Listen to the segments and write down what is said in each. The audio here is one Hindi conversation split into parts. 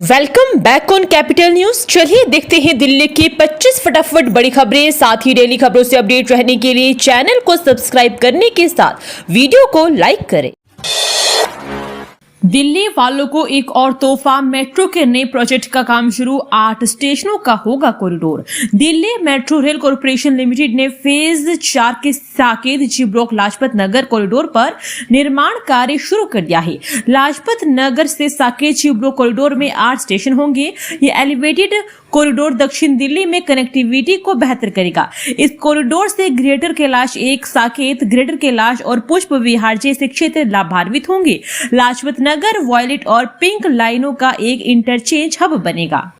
Welcome back on capital news. चलिए देखते हैं दिल्ली की 25 फटाफट बड़ी खबरें। साथ ही डेली खबरों से अपडेट रहने के लिए चैनल को सब्सक्राइब करने के साथ वीडियो को लाइक करें। दिल्ली वालों को एक और तोहफा, मेट्रो के नए प्रोजेक्ट का काम शुरू, 8 स्टेशनों का होगा corridor. Delhi metro rail corporation limited ने फेज 4 के साकेत जी ब्लॉक लाजपत नगर कॉरिडोर पर निर्माण कार्य शुरू कर दिया है। लाजपत नगर से साकेत जी ब्लॉक कॉरिडोर में 8 स्टेशन होंगे। ये एलिवेटेड कॉरिडोर दक्षिण दिल्ली में कनेक्टिविटी को बेहतर करेगा। इस कॉरिडोर से ग्रेटर कैलाश 1, साकेत, ग्रेटर कैलाश और पुष्प विहार जैसे क्षेत्र लाभान्वित होंगे। लाजपत नगर वॉयलेट और पिंक लाइनों का एक इंटरचेंज हब बनेगा।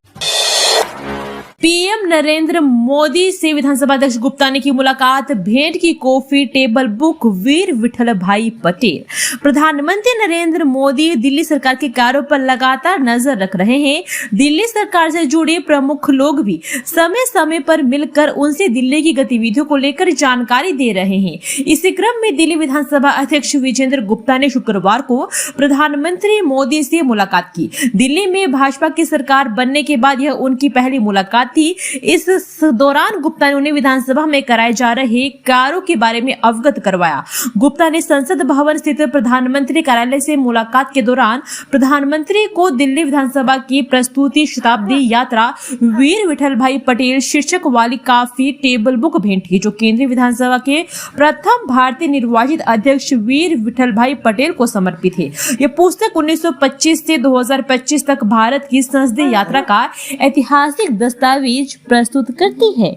पीएम नरेंद्र मोदी से विधानसभा अध्यक्ष गुप्ता ने की मुलाकात, भेंट की कॉफी टेबल बुक, वीर विठल भाई पटेल। प्रधानमंत्री नरेंद्र मोदी दिल्ली सरकार के कार्यों पर लगातार नजर रख रहे हैं। दिल्ली सरकार से जुड़े प्रमुख लोग भी समय समय पर मिलकर उनसे दिल्ली की गतिविधियों को लेकर जानकारी दे रहे हैं। इसी क्रम में दिल्ली विधानसभा अध्यक्ष विजेंद्र गुप्ता ने शुक्रवार को प्रधानमंत्री मोदी से मुलाकात की। दिल्ली में भाजपा की सरकार बनने के बाद यह उनकी पहली मुलाकात थी। इस दौरान गुप्ता ने उन्हें विधानसभा में कराए जा रहे कार्यों के बारे में अवगत करवाया। गुप्ता ने संसद भवन स्थित प्रधानमंत्री कार्यालय से मुलाकात के दौरान प्रधानमंत्री को दिल्ली विधानसभा की प्रस्तुति शताब्दी यात्रा वीर विठल भाई पटेल शीर्षक वाली काफी टेबल बुक भेंट की, जो केंद्रीय विधानसभा के प्रथम भारतीय निर्वाचित अध्यक्ष वीर विठल भाई पटेल को समर्पित है। यह पुस्तक 1925 से 2025 तक भारत की संसदीय यात्रा का ऐतिहासिक दस्तावेज प्रस्तुत करती है।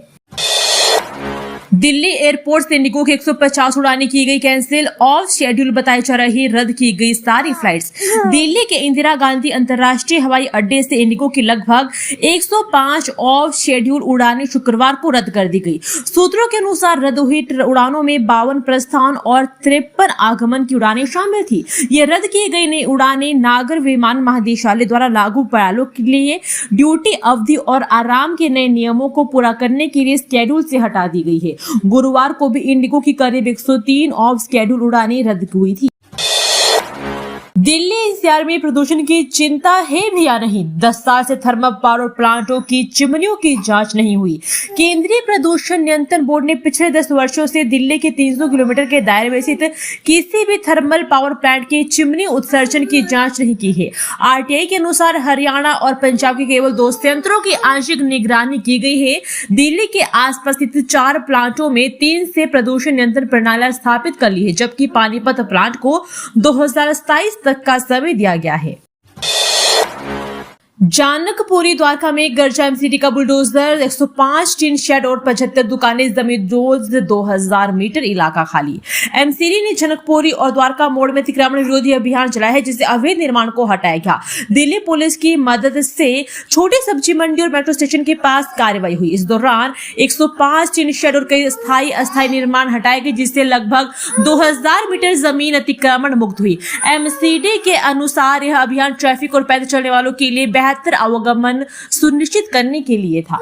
दिल्ली एयरपोर्ट से इंडिगो की 150 उड़ानें की गई कैंसिल, ऑफ शेड्यूल बताई जा रही, रद्द की गई सारी फ्लाइट्स। दिल्ली के इंदिरा गांधी अंतर्राष्ट्रीय हवाई अड्डे से इंडिगो की लगभग 105 ऑफ शेड्यूल उड़ानें शुक्रवार को रद्द कर दी गई। सूत्रों के अनुसार रद्द हुई उड़ानों में 52 प्रस्थान और 53 आगमन की उड़ानें शामिल थी। ये रद्द की गई नई उड़ानें नागर विमान महानिदेशालय द्वारा लागू प्रयालों के लिए ड्यूटी अवधि और आराम के नए नियमों को पूरा करने के लिए स्केड्यूल से हटा दी गई है। गुरुवार को भी इंडिगो की करीब 103 ऑफ स्केड्यूल उड़ानें रद्द हुई थी। दिल्ली एनसीआर में प्रदूषण की चिंता है भी या नहीं? 10 साल से थर्मल पावर प्लांटों की चिमनियों की जांच नहीं हुई। केंद्रीय प्रदूषण नियंत्रण बोर्ड ने पिछले 10 वर्षों से दिल्ली के 300 किलोमीटर के दायरे में स्थित किसी भी थर्मल पावर प्लांट की चिमनी उत्सर्जन की जांच नहीं की है। आरटीआई के अनुसार हरियाणा और पंजाब के केवल 2 संयंत्रों की आंशिक निगरानी की गई है। दिल्ली के आसपास स्थित 4 प्लांटों में 3 से प्रदूषण नियंत्रण प्रणाली स्थापित कर ली है, जबकि पानीपत प्लांट को 2027 तक का समय दिया गया है। जानकपुरी द्वारका में गर्जा एमसीडी का बुलडोजर, 105 टिन शेड और 75 दुकानें जमीन, रोज 2000 मीटर इलाका खाली। एमसीडी ने जनकपुरी और द्वारका मोड़ में अतिक्रमण विरोधी अभियान चलाया है, जिससे अवैध निर्माण को हटाया गया। दिल्ली पुलिस की मदद से छोटी सब्जी मंडी और मेट्रो स्टेशन के पास कार्रवाई हुई। इस दौरान 105 टिन शेड और कई स्थायी अस्थायी निर्माण हटाए गए, जिससे लगभग 2000 मीटर जमीन अतिक्रमण मुक्त हुई। एमसीडी के अनुसार यह अभियान ट्रैफिक और पैदल चलने वालों के लिए बेहतर आवागमन सुनिश्चित करने के लिए था।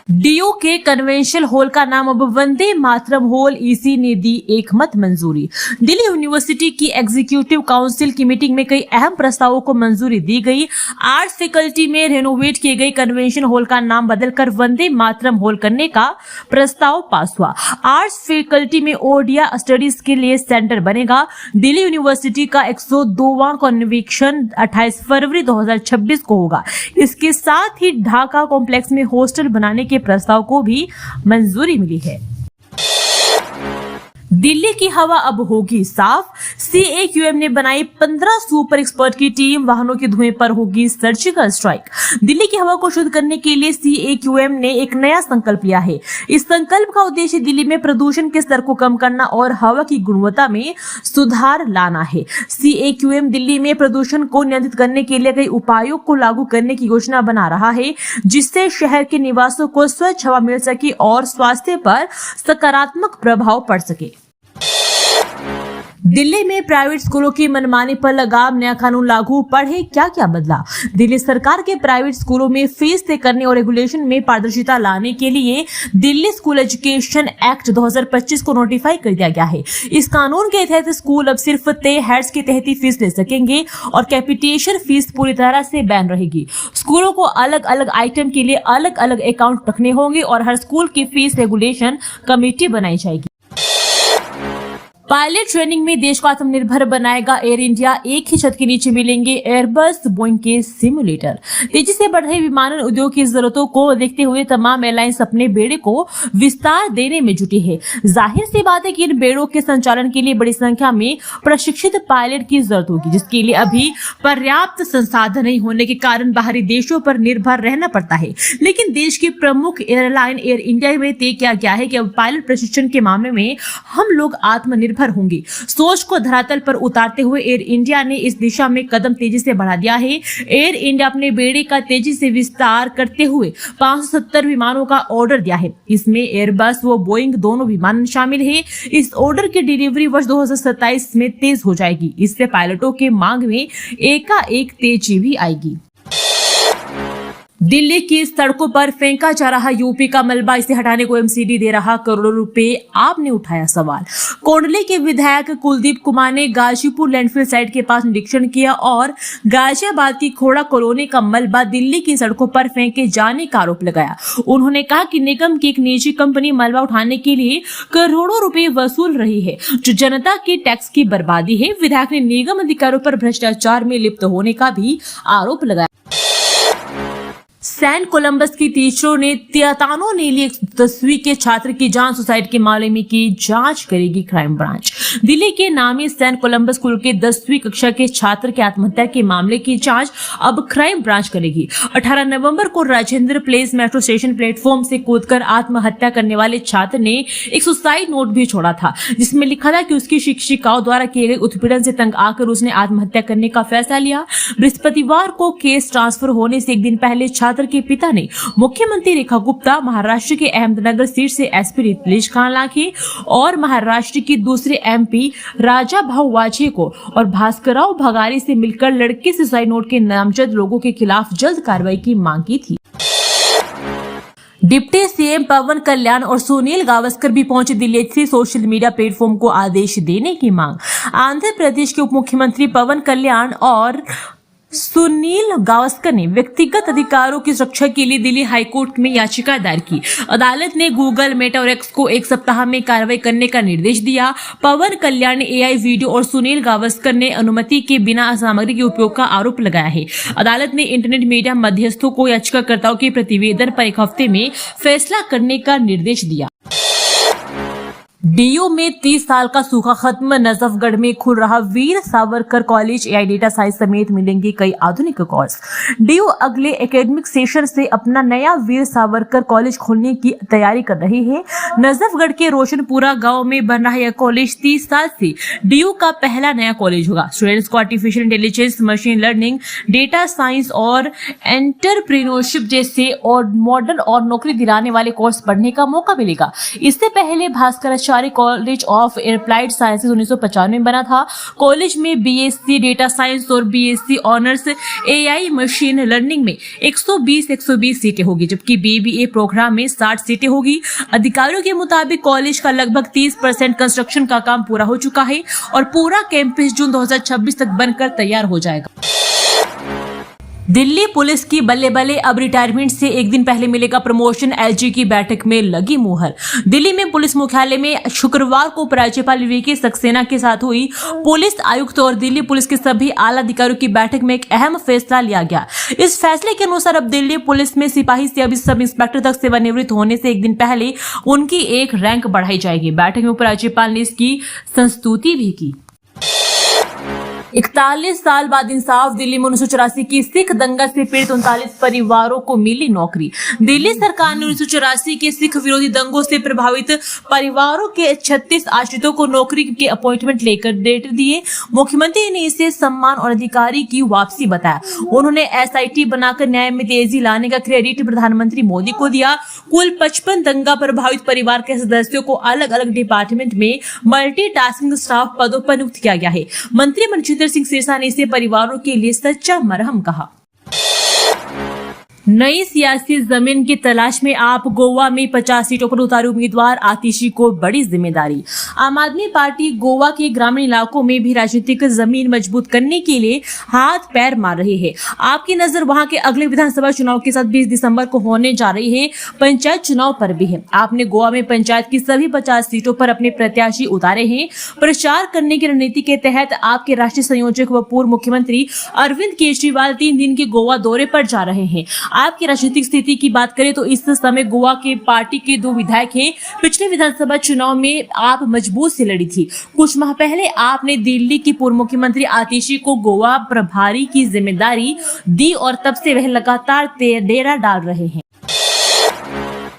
डीयू के कन्वेंशन हॉल का नाम अब वंदे मातरम हॉल, ईसी ने दी एकमत मंजूरी। दिल्ली यूनिवर्सिटी की एग्जीक्यूटिव काउंसिल की मीटिंग में कई अहम प्रस्तावों को मंजूरी दी गई। आर्ट्स फैकल्टी में रेनोवेट किए गए कन्वेंशन हॉल का नाम बदलकर वंदे मातरम हॉल करने का प्रस्ताव पास हुआ। आर्ट्स फैकल्टी में ओडिया स्टडीज के लिए सेंटर बनेगा। दिल्ली यूनिवर्सिटी का 102वां कन्वेंशन 28 फरवरी 2026 को होगा। इसके साथ ही ढाका कॉम्प्लेक्स में हॉस्टल बनाने के प्रस्ताव को भी मंजूरी मिली है। दिल्ली की हवा अब होगी साफ, सीएक्यूएम ने बनाई 15 सुपर एक्सपर्ट की टीम, वाहनों के धुएं पर होगी सर्जिकल स्ट्राइक। दिल्ली की हवा को शुद्ध करने के लिए सीएक्यूएम ने एक नया संकल्प लिया है। इस संकल्प का उद्देश्य दिल्ली में प्रदूषण के स्तर को कम करना और हवा की गुणवत्ता में सुधार लाना है। सीएक्यूएम दिल्ली में प्रदूषण को नियंत्रित करने के लिए कई उपायों को लागू करने की योजना बना रहा है, जिससे शहर के निवासियों को स्वच्छ हवा मिल सके और स्वास्थ्य पर सकारात्मक प्रभाव पड़ सके। दिल्ली में प्राइवेट स्कूलों की मनमानी पर लगाम, नया कानून लागू, पढ़े क्या क्या बदला। दिल्ली सरकार के प्राइवेट स्कूलों में फीस तय करने और रेगुलेशन में पारदर्शिता लाने के लिए दिल्ली स्कूल एजुकेशन एक्ट 2025 को नोटिफाई कर दिया गया है। इस कानून के तहत स्कूल अब सिर्फ तय हेड्स के तहत ही फीस ले सकेंगे और कैपिटेशन फीस पूरी तरह से बैन रहेगी। स्कूलों को अलग अलग आइटम के लिए अलग अलग अकाउंट रखने होंगे और हर स्कूल की फीस रेगुलेशन कमेटी बनाई जाएगी। पायलट ट्रेनिंग में देश को आत्मनिर्भर बनाएगा एयर इंडिया, एक ही छत के नीचे मिलेंगे एयरबस बोइंग के सिमुलेटर। तेजी से बढ़ रहे विमानन उद्योग की जरूरतों को देखते हुए तमाम एयरलाइंस अपने बेड़े को विस्तार देने में जुटी है। जाहिर सी बात है कि इन बेड़ों के संचालन के लिए बड़ी संख्या में प्रशिक्षित पायलट की जरूरत होगी, जिसके लिए अभी पर्याप्त संसाधन नहीं होने के कारण बाहरी देशों पर निर्भर रहना पड़ता है। लेकिन देश की प्रमुख एयरलाइन एयर इंडिया में तय किया गया है कि अब पायलट प्रशिक्षण के मामले में हम लोग आत्मनिर्भर होंगी। सोच को धरातल पर उतारते हुए एयर इंडिया ने इस दिशा में कदम तेजी से बढ़ा दिया है। एयर इंडिया अपने बेड़े का तेजी से विस्तार करते हुए 570 विमानों का ऑर्डर दिया है। इसमें एयरबस व बोइंग दोनों विमान शामिल है। इस ऑर्डर की डिलीवरी वर्ष 2027 में तेज हो जाएगी। इससे पायलटों के मांग में एकाएक तेजी भी आएगी। दिल्ली की सड़कों पर फेंका जा रहा यूपी का मलबा, इसे हटाने को एमसीडी दे रहा करोड़ों रुपए, आपने उठाया सवाल। कोंडली के विधायक कुलदीप कुमार ने गाजीपुर लैंडफिल साइट के पास निरीक्षण किया और गाजियाबाद की खोड़ा कॉलोनी का मलबा दिल्ली की सड़कों पर फेंके जाने का आरोप लगाया। उन्होंने कहा कि निगम की एक निजी कंपनी मलबा उठाने के लिए करोड़ों रुपए वसूल रही है, जो जनता के टैक्स की बर्बादी है। विधायक ने निगम अधिकारियों पर भ्रष्टाचार में लिप्त होने का भी आरोप लगाया। सैन कोलंबस की टीचरों ने तियातानो ने ली 10वीं के छात्र की जान सुसाइड के मामले में की जांच करेगी क्राइम ब्रांच। दिल्ली के नामी सैन कोलंबस स्कूल के 10वीं कक्षा के छात्र की आत्महत्या के मामले की जांच अब क्राइम ब्रांच करेगी। 18 नवंबर को Rajendra place metro station platform से कूदकर आत्महत्या करने वाले छात्र ने एक सुसाइड नोट भी छोड़ा था, जिसमें लिखा था कि उसकी शिक्षिकाओं द्वारा किए गए उत्पीड़न से तंग आकर उसने आत्महत्या करने का फैसला लिया। बृहस्पतिवार को केस ट्रांसफर होने से एक दिन पहले छात्र के पिता ने मुख्यमंत्री रेखा गुप्ता, महाराष्ट्र के अहमदनगर सीट से एसपी रितलेश खान लाखे और महाराष्ट्र की दूसरे एमपी राजा भाऊ वाजे को और भास्करराव भगारी से मिलकर लड़के से सुसाइड नोट के नामजद लोगों के खिलाफ जल्द कार्रवाई की मांग की थी। डिप्टी सीएम पवन कल्याण और सुनील गावस्कर भी पहुंचे दिल्ली से सोशल मीडिया प्लेटफॉर्म को आदेश देने की मांग। आंध्र प्रदेश के उप मुख्यमंत्री पवन कल्याण और सुनील गावस्कर ने व्यक्तिगत अधिकारों की सुरक्षा के लिए दिल्ली हाईकोर्ट में याचिका दायर की। अदालत ने गूगल, मेटा और एक्स को एक सप्ताह में कार्रवाई करने का निर्देश दिया। पवन कल्याण ने एआई वीडियो और सुनील गावस्कर ने अनुमति के बिना सामग्री के उपयोग का आरोप लगाया है। अदालत ने इंटरनेट मीडिया मध्यस्थों को याचिकाकर्ताओं के प्रतिवेदन पर एक हफ्ते में फैसला करने का निर्देश दिया। डीयू में 30 साल का सूखा खत्म, नजफगढ़ में खुल रहा Veer Savarkar college, AI data science समेत मिलेंगे कई आधुनिक कोर्स। डीयू अगले एकेडमिक सेशन से अपना नया वीर सावरकर कॉलेज खोलने की तैयारी कर रही है। नजफगढ़ के रोशनपुरा गांव में बन रहा यह कॉलेज 30 साल से डीयू का पहला नया कॉलेज होगा। स्टूडेंट्स को artificial intelligence, machine learning, data science और एंटरप्रेन्योरशिप जैसे और मॉडर्न और नौकरी दिलाने वाले कोर्स पढ़ने का मौका मिलेगा। इससे पहले Bhaskaracharya college of applied sciences 1995 में बना था। कॉलेज में बीएससी डेटा साइंस और BSc honours AI machine learning में 120 सीटें होगी, जबकि बीबीए प्रोग्राम में 60 सीटें होगी। अधिकारियों के मुताबिक कॉलेज का लगभग 30% कंस्ट्रक्शन का काम पूरा हो चुका है और पूरा कैंपस जून 2026 तक बनकर तैयार हो जाएगा। दिल्ली पुलिस की बल्ले बल्ले, अब रिटायरमेंट से एक दिन पहले मिलेगा प्रमोशन, एलजी की बैठक में लगी मुहर। दिल्ली में पुलिस मुख्यालय में शुक्रवार को उपराज्यपाल वीके सक्सेना के साथ हुई पुलिस आयुक्त और दिल्ली पुलिस के सभी आला अधिकारियों की बैठक में एक अहम फैसला लिया गया। इस फैसले के अनुसार अब दिल्ली पुलिस में सिपाही से अभी सब इंस्पेक्टर तक सेवानिवृत्त होने से एक दिन पहले उनकी एक रैंक बढ़ाई जाएगी। बैठक में उपराज्यपाल ने इसकी संस्तुति भी की। 41 साल बाद इंसाफ। दिल्ली में 1984 की सिख दंगा से पीड़ित 39 परिवारों को मिली नौकरी। दिल्ली सरकार ने 1984 के सिख विरोधी दंगों से प्रभावित परिवारों के 36 आश्रितों को नौकरी के अपॉइंटमेंट लेकर डेट दिए। मुख्यमंत्री ने इसे सम्मान और अधिकारी की वापसी बताया। उन्होंने एसआईटी बनाकर न्याय में तेजी लाने का क्रेडिट प्रधानमंत्री मोदी को दिया। कुल 55 दंगा प्रभावित परिवार के सदस्यों को अलग अलग डिपार्टमेंट में मल्टीटास्किंग स्टाफ पदों पर नियुक्त किया गया है। मंत्री मनजिंदर सिंह सिरसा ने इसे परिवारों के लिए सच्चा मरहम कहा। नई सियासी जमीन की तलाश में आप गोवा में 50 सीटों पर उतारे उम्मीदवार आतिशी को बड़ी जिम्मेदारी। आम आदमी पार्टी गोवा के ग्रामीण इलाकों में भी राजनीतिक जमीन मजबूत करने के लिए हाथ पैर मार रही है। आपकी नजर वहां के अगले विधानसभा चुनाव के साथ 20 दिसंबर को होने जा रही है पंचायत चुनाव पर भी है। आपने गोवा में पंचायत की सभी 50 सीटों पर अपने प्रत्याशी उतारे हैं। प्रचार करने की रणनीति के तहत आपके राष्ट्रीय संयोजक व पूर्व मुख्यमंत्री अरविंद केजरीवाल 3 दिन के गोवा दौरे पर जा रहे हैं। आपकी राजनीतिक स्थिति की बात करें तो इस समय गोवा के पार्टी के 2 विधायक हैं। पिछले विधानसभा चुनाव में आप मजबूत से लड़ी थी। कुछ माह पहले आपने दिल्ली की पूर्व मुख्यमंत्री आतिशी को गोवा प्रभारी की जिम्मेदारी दी और तब से वह लगातार डेरा डाल रहे हैं।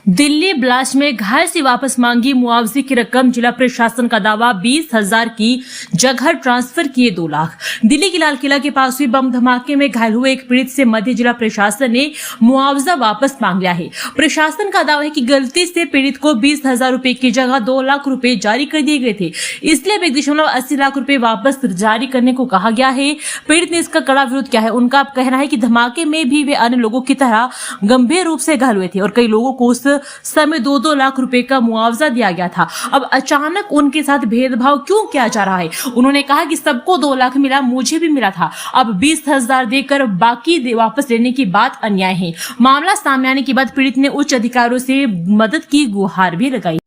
दिल्ली ब्लास्ट में घायल से वापस मांगी मुआवजे की रकम। जिला प्रशासन का दावा 20,000 की जगह ट्रांसफर किए 2 लाख। दिल्ली के लाल किला के पास हुई बम धमाके में घायल हुए एक पीड़ित से मध्य जिला प्रशासन ने मुआवजा वापस मांग लिया है। प्रशासन का दावा है कि गलती से पीड़ित को 20,000 रुपए की जगह 2 लाख रुपए जारी कर दिए गए थे, इसलिए 1.80 लाख रुपए वापस जारी करने को कहा गया है। पीड़ित ने इसका कड़ा विरोध किया है। उनका कहना है कि धमाके में भी वे अन्य लोगों की तरह गंभीर रूप से घायल हुए थे और कई लोगों को उस समय 2-2 लाख रुपए का मुआवजा दिया गया था। अब अचानक उनके साथ भेदभाव क्यों किया जा रहा है? उन्होंने कहा कि सबको 2 लाख मिला, मुझे भी मिला था। अब 20,000 देकर बाकी वापस लेने की बात अन्याय है। मामला सामने आने के बाद पीड़ित ने उच्च अधिकारियों से मदद की गुहार भी लगाई।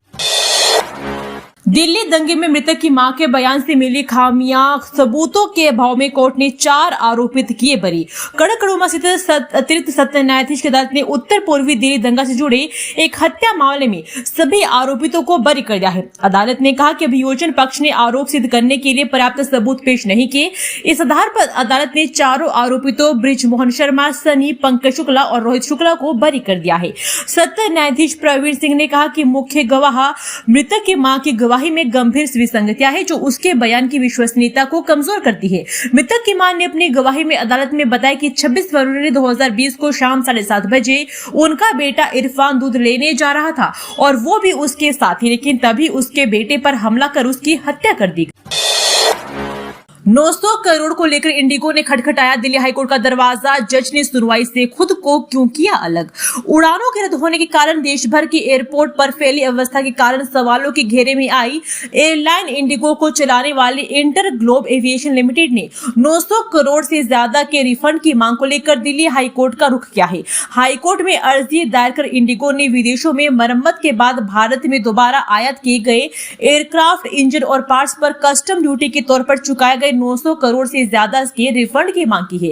दिल्ली दंगे में मृतक की मां के बयान से मिली खामियां, सबूतों के अभाव में कोर्ट ने 4 आरोपित किए बरी। कड़कड़ोमा स्थित अतिरिक्त सत्र न्यायाधीश की अदालत ने उत्तर पूर्वी दिल्ली दंगा से जुड़े एक हत्या मामले में सभी आरोपितों को बरी कर दिया है। अदालत ने कहा कि अभियोजन पक्ष ने आरोप सिद्ध करने के लिए पर्याप्त सबूत पेश नहीं किए। इस आधार पर अदालत ने चारों आरोपितों ब्रिजमोहन शर्मा, सनी, पंकज शुक्ला और रोहित शुक्ला को बरी कर दिया है। सत्र न्यायाधीश प्रवीण सिंह ने कहा कि मुख्य गवाह मृतक की मां की गवाही में गंभीर विसंगतियां है जो उसके बयान की विश्वसनीयता को कमजोर करती है। मृतक की मां ने अपनी गवाही में अदालत में बताया कि 26 फरवरी 2020 को शाम 7:30 बजे उनका बेटा इरफान दूध लेने जा रहा था और वो भी उसके साथ ही, लेकिन तभी उसके बेटे पर हमला कर उसकी हत्या कर दी। 900 करोड़ को लेकर इंडिगो ने खटखटाया दिल्ली हाईकोर्ट का दरवाजा। जज ने सुनवाई से खुद को क्यों किया अलग? उड़ानों के रद्द होने के कारण देश भर की एयरपोर्ट पर फैली अवस्था के कारण सवालों के घेरे में आई एयरलाइन इंडिगो को चलाने वाली इंटर ग्लोब एविएशन लिमिटेड ने 900 करोड़ से ज्यादा के रिफंड की मांग को लेकर दिल्ली हाईकोर्ट का रुख किया है। हाईकोर्ट में अर्जी दायर कर इंडिगो ने विदेशों में मरम्मत के बाद भारत में दोबारा आयात किए गए एयरक्राफ्ट इंजन और पार्ट्स पर कस्टम ड्यूटी के तौर पर चुकाए गए 900 करोड़ से ज्यादा के रिफंड की मांग की है।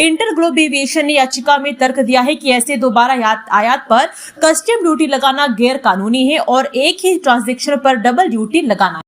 इंटर ग्लोब एविएशन ने याचिका में तर्क दिया है कि ऐसे दोबारा आयात पर कस्टम ड्यूटी लगाना गैर कानूनी है और एक ही ट्रांजैक्शन पर डबल ड्यूटी लगाना।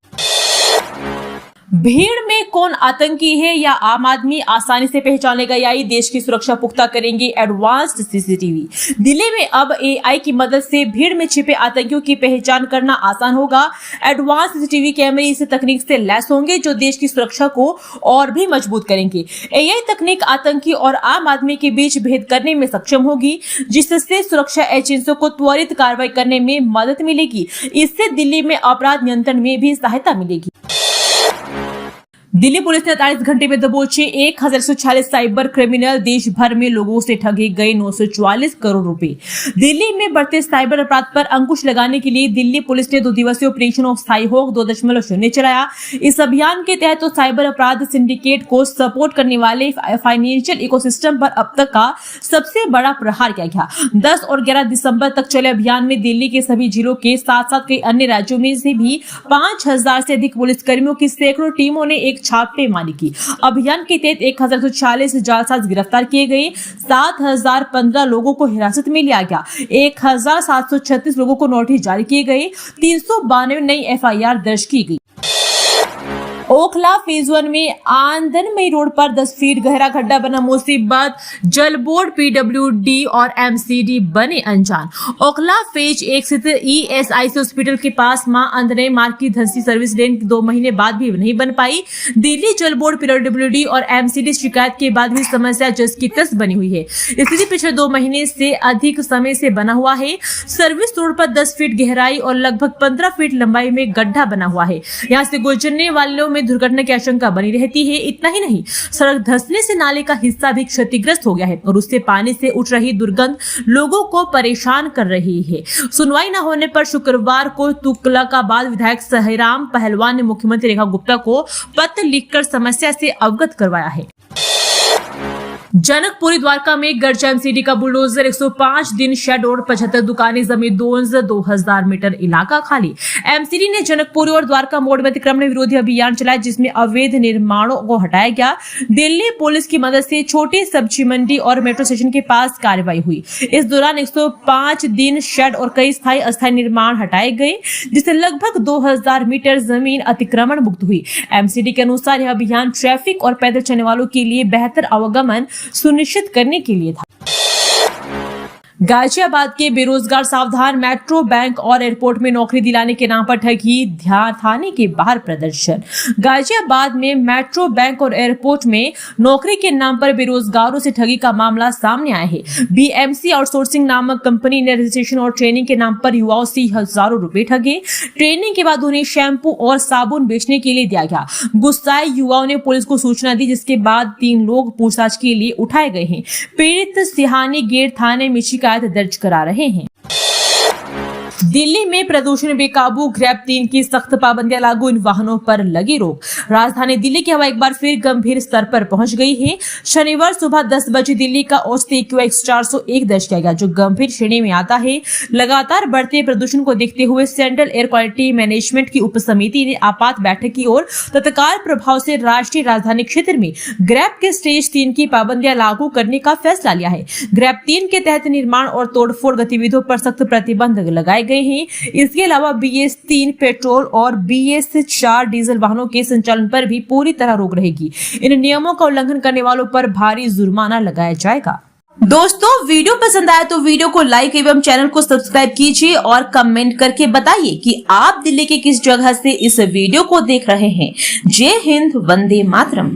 भीड़ में कौन आतंकी है या आम आदमी आसानी से पहचान लेगा, यानी देश की सुरक्षा पुख्ता करेंगे एडवांस्ड सीसीटीवी। दिल्ली में अब एआई की मदद से भीड़ में छिपे आतंकियों की पहचान करना आसान होगा। एडवांस सीसीटीवी कैमरे इस तकनीक से लैस होंगे जो देश की सुरक्षा को और भी मजबूत करेंगे। एआई तकनीक आतंकी और आम आदमी के बीच भेद करने में सक्षम होगी, जिससे सुरक्षा एजेंसियों को त्वरित कार्रवाई करने में मदद मिलेगी। इससे दिल्ली में अपराध नियंत्रण में भी सहायता मिलेगी। दिल्ली पुलिस ने 48 घंटे में दबोचे 1,146 साइबर क्रिमिनल। देश भर में लोगों से ठगे गए 944 करोड़ रुपए। दिल्ली में बढ़ते साइबर अपराध पर अंकुश लगाने के लिए दिल्ली पुलिस ने 2 दिवसीय ऑपरेशन स्थायी होग 2.0 चलाया। इस अभियान के तहत तो साइबर अपराध सिंडिकेट को सपोर्ट करने वाले फाइनेंशियल इकोसिस्टम पर अब तक का सबसे बड़ा प्रहार किया गया। 10 और 11 दिसंबर तक चले अभियान में दिल्ली के सभी जिलों के साथ साथ कई अन्य राज्यों में से भी 5,000 से अधिक पुलिसकर्मियों की सैकड़ों टीमों ने एक छापेमारी की। अभियान के तहत 1,140 जालसाज गिरफ्तार किए गए, 7,015 लोगों को हिरासत में लिया गया, 1,736 लोगों को नोटिस जारी किए गए, 392 नई एफआईआर दर्ज की गई। ओखला फेज 1 में आंदनमई रोड पर 10 फीट गहरा खड्डा बना मुसीबत, जल बोर्ड, पीडब्ल्यूडी और एमसीडी बने अनजान। ओखला फेज 1 स्थित ईएसआईसी हॉस्पिटल के पास मां आंदनमई मार्ग की धंसी सर्विस लेन 2 महीने बाद भी नहीं बन पाई। दिल्ली जल बोर्ड, पीडब्ल्यूडी और एमसीडी शिकायत के बाद भी समस्या जस की तस बनी हुई है। स्थिति पिछले 2 महीने से अधिक समय से बना हुआ है। सर्विस रोड पर 10 फीट गहराई और लगभग 15 फीट लंबाई में गड्ढा बना हुआ है। यहाँ से गुजरने वालों में दुर्घटना की आशंका बनी रहती है। इतना ही नहीं, सड़क धंसने से नाले का हिस्सा भी क्षतिग्रस्त हो गया है और उससे पानी से उठ रही दुर्गंध लोगों को परेशान कर रही है। सुनवाई न होने पर शुक्रवार को तुगलकाबाद विधायक सहराम पहलवान ने मुख्यमंत्री रेखा गुप्ता को पत्र लिखकर समस्या से अवगत करवाया है। जनकपुरी द्वारका में गर्ज एमसीडी का बुलडोजर, 105 दिन शेड और 75 दुकानें, जमीन 2000 मीटर इलाका खाली। एमसीडी ने जनकपुरी और द्वारका मोड़ में अतिक्रमण विरोधी अभियान चलाया जिसमें अवैध निर्माणों को हटाया गया। दिल्ली पुलिस की मदद से छोटी सब्जी मंडी और मेट्रो स्टेशन के पास कार्रवाई हुई। इस दौरान 105 दिन शेड और कई स्थायी अस्थायी निर्माण हटाए गए जिससे लगभग 2000 मीटर जमीन अतिक्रमण मुक्त हुई। एमसीडी के अनुसार यह अभियान ट्रैफिक और पैदल चलने वालों के लिए बेहतर आवागमन सुनिश्चित करने के लिए था। गाजियाबाद के बेरोजगार सावधान, मेट्रो, बैंक और एयरपोर्ट में नौकरी दिलाने के नाम पर ठगी, थाने के बाहर प्रदर्शन। गाजियाबाद में मेट्रो, बैंक और एयरपोर्ट में नौकरी के नाम पर बेरोजगारों से ठगी का मामला सामने आया है। बीएमसी आउटसोर्सिंग नामक कंपनी ने रजिस्ट्रेशन और ट्रेनिंग के नाम पर युवाओं से हजारों रुपए ठगे। ट्रेनिंग के बाद उन्हें शैम्पू और साबुन बेचने के लिए दिया गया। गुस्साए युवाओं ने पुलिस को सूचना दी जिसके बाद 3 लोग पूछताछ के लिए उठाए गए हैं। पीड़ित सिहानी गेट थाने में शिकायत दर्ज करा रहे हैं। दिल्ली में प्रदूषण बेकाबू, ग्रैब 3 की सख्त पाबंदियां लागू, इन वाहनों पर लगी रोक। राजधानी दिल्ली की हवा एक बार फिर गंभीर स्तर पर पहुंच गई है। शनिवार सुबह 10 बजे दिल्ली का औसत AQI 401 दर्ज किया गया जो गंभीर श्रेणी में आता है। लगातार बढ़ते प्रदूषण को देखते हुए सेंट्रल एयर क्वालिटी मैनेजमेंट की उप समिति ने आपात बैठक की और तत्काल प्रभाव से राष्ट्रीय राजधानी क्षेत्र में ग्रैब के स्टेज 3 की पाबंदियां लागू करने का फैसला लिया है। ग्रैब 3 के तहत निर्माण और तोड़फोड़ गतिविधियों पर सख्त प्रतिबंध लगाए गए हैं। इसके अलावा BS3 पेट्रोल और BS4 डीजल वाहनों के संचालन पर भी पूरी तरह रोक रहेगी। इन नियमों का उल्लंघन करने वालों पर भारी जुर्माना लगाया जाएगा। दोस्तों, वीडियो पसंद आया तो वीडियो को लाइक एवं चैनल को सब्सक्राइब कीजिए और कमेंट करके बताइए कि आप दिल्ली के किस जगह से इस वीडियो को देख रहे हैं। जय हिंद, वंदे मातरम।